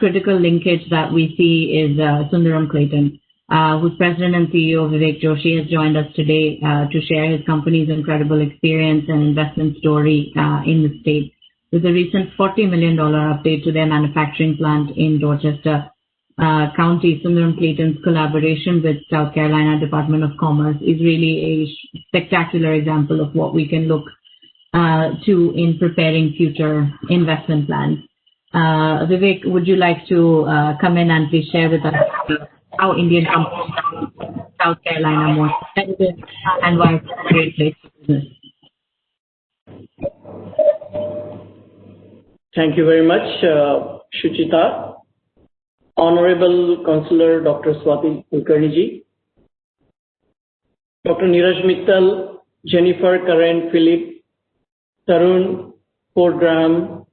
critical linkage that we see is Sundaram Clayton, whose president and CEO Vivek Joshi has joined us today to share his company's incredible experience and investment story in the state. With a recent $40 million update to their manufacturing plant in Dorchester County, Sundaram Clayton's collaboration with South Carolina Department of Commerce is really a spectacular example of what we can look to in preparing future investment plans. Vivek, would you like to come in and please share with us how Indian companies in South Carolina are more competitive and why it's a great place for business? Thank you very much, Shuchita. Honorable Councillor Dr. Swati Kulkarni, Dr. Neeraj Mittal, Jennifer, Karen, Philip, Tarun, Fort Graham,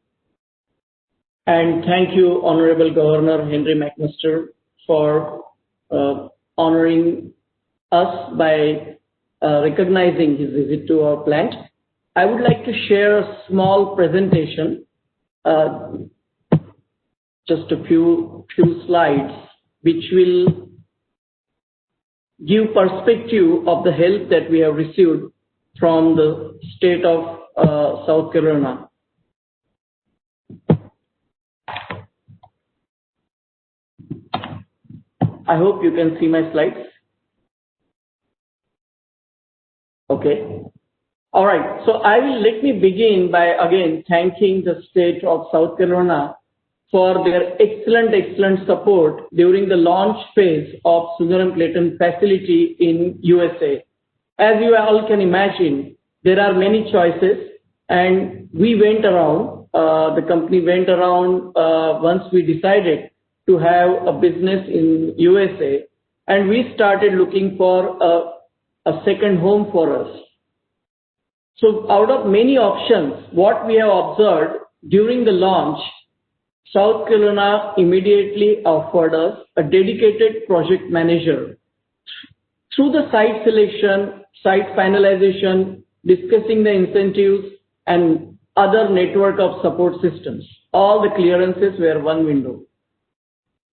and thank you, Honorable Governor Henry McMaster, for honoring us by recognizing his visit to our plant. I would like to share a small presentation, just a few slides, which will give perspective of the help that we have received from the state of South Carolina. I hope you can see my slides. Okay. All right. So let me begin by again thanking the state of South Carolina for their excellent support during the launch phase of Sundaram Clayton facility in USA. As you all can imagine, there are many choices, and we went around, the company went around once we decided to have a business in USA, and we started looking for a second home for us. So out of many options, what we have observed during the launch, South Carolina immediately offered us a dedicated project manager. Through the site selection, site finalization, discussing the incentives and other network of support systems, all the clearances were one window.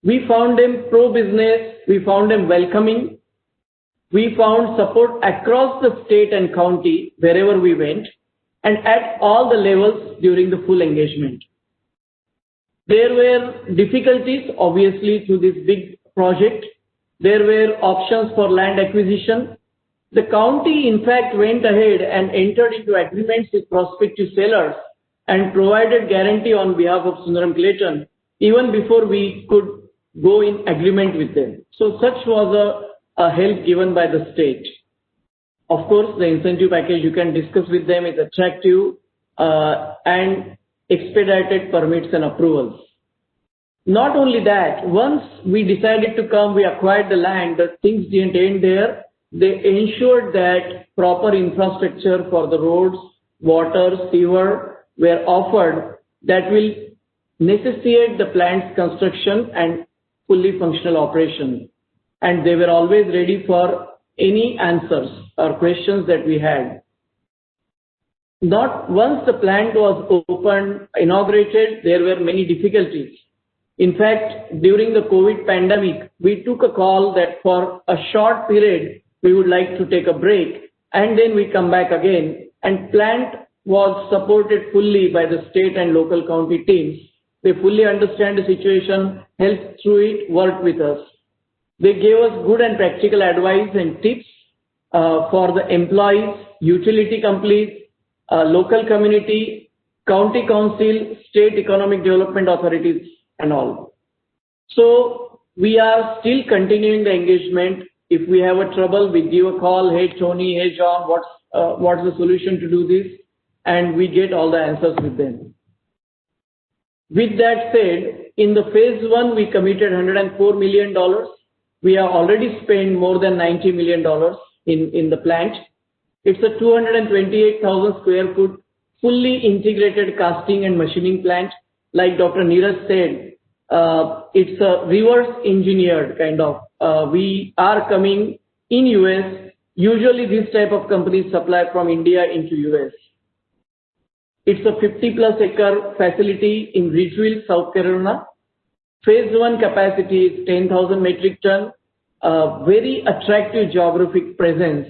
We found them pro-business, we found them welcoming, we found support across the state and county wherever we went, and at all the levels during the full engagement. There were difficulties, obviously, to this big project. There were options for land acquisition. The county, in fact, went ahead and entered into agreements with prospective sellers and provided guarantee on behalf of Sundaram Clayton even before we could go in agreement with them. So such was a help given by the state. Of course, the incentive package you can discuss with them is attractive and expedited permits and approvals. Not only that, once we decided to come, we acquired the land, the things didn't end there. They ensured that proper infrastructure for the roads, water, sewer were offered that will necessitate the plant's construction and fully functional operation. And they were always ready for any answers or questions that we had. Not once the plant was opened, inaugurated, there were many difficulties. In fact, during the COVID pandemic, we took a call that for a short period, we would like to take a break, and then we come back again. And plant was supported fully by the state and local county teams. They fully understand the situation, helped through it, worked with us. They gave us good and practical advice and tips for the employees, utility companies, local community, county council, state economic development authorities, and all. So we are still continuing the engagement. If we have a trouble, we give a call, hey Tony, hey John, what's the solution to do this? And we get all the answers with them. With that said, in the phase 1, we committed $104 million. We have already spent more than $90 million in the plant. It's a 228,000 square foot, fully integrated casting and machining plant. Like Dr. Neeraj said, it's a reverse engineered kind of. We are coming in US. Usually this type of companies supply from India into US. It's a 50+ acre facility in Ridgeville, South Carolina. Phase 1 capacity is 10,000 metric ton, very attractive geographic presence,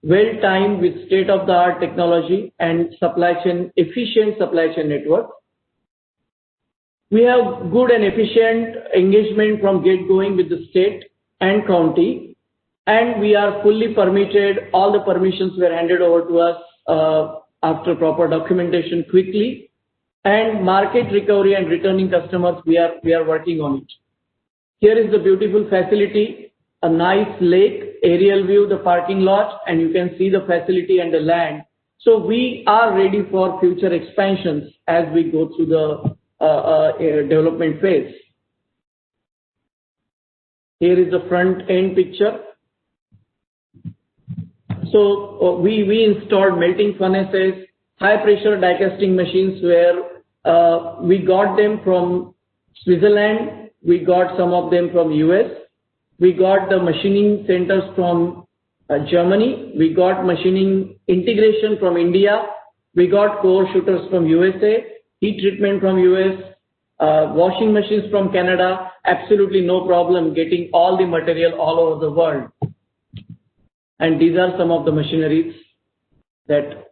well timed with state-of-the-art technology and efficient supply chain network. We have good and efficient engagement from get-going with the state and county, and we are fully permitted. All the permissions were handed over to us after proper documentation quickly. And market recovery and returning customers, we are working on it. Here is the beautiful facility, a nice lake, aerial view, the parking lot, and you can see the facility and the land. So we are ready for future expansions as we go through the development phase. Here is the front end picture. So we installed melting furnaces, high pressure die casting machines where we got them from Switzerland, we got some of them from US, we got the machining centers from Germany, we got machining integration from India, we got core shooters from USA, heat treatment from US, washing machines from Canada, absolutely no problem getting all the material all over the world. And these are some of the machineries that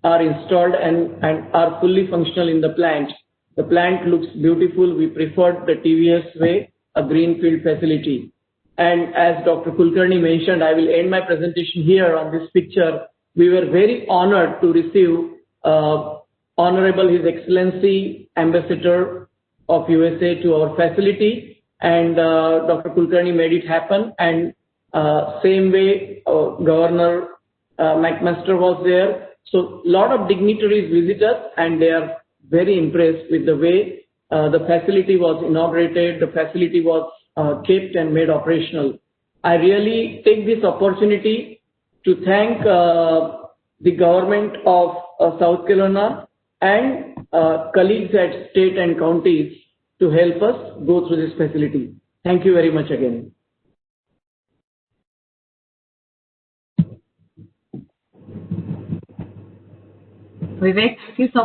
are installed and are fully functional in the plant. The plant looks beautiful. We preferred the TVS way, a greenfield facility. And as Dr. Kulkarni mentioned, I will end my presentation here on this picture. We were very honored to receive Honorable His Excellency Ambassador of USA to our facility, and Dr. Kulkarni made it happen. And same way, Governor McMaster was there. So a lot of dignitaries visit us, and they are very impressed with the way the facility was inaugurated, the facility was kept and made operational. I really take this opportunity to thank the government of South Carolina and colleagues at state and counties to help us go through this facility. Thank you very much again. Vivek, thank you so much.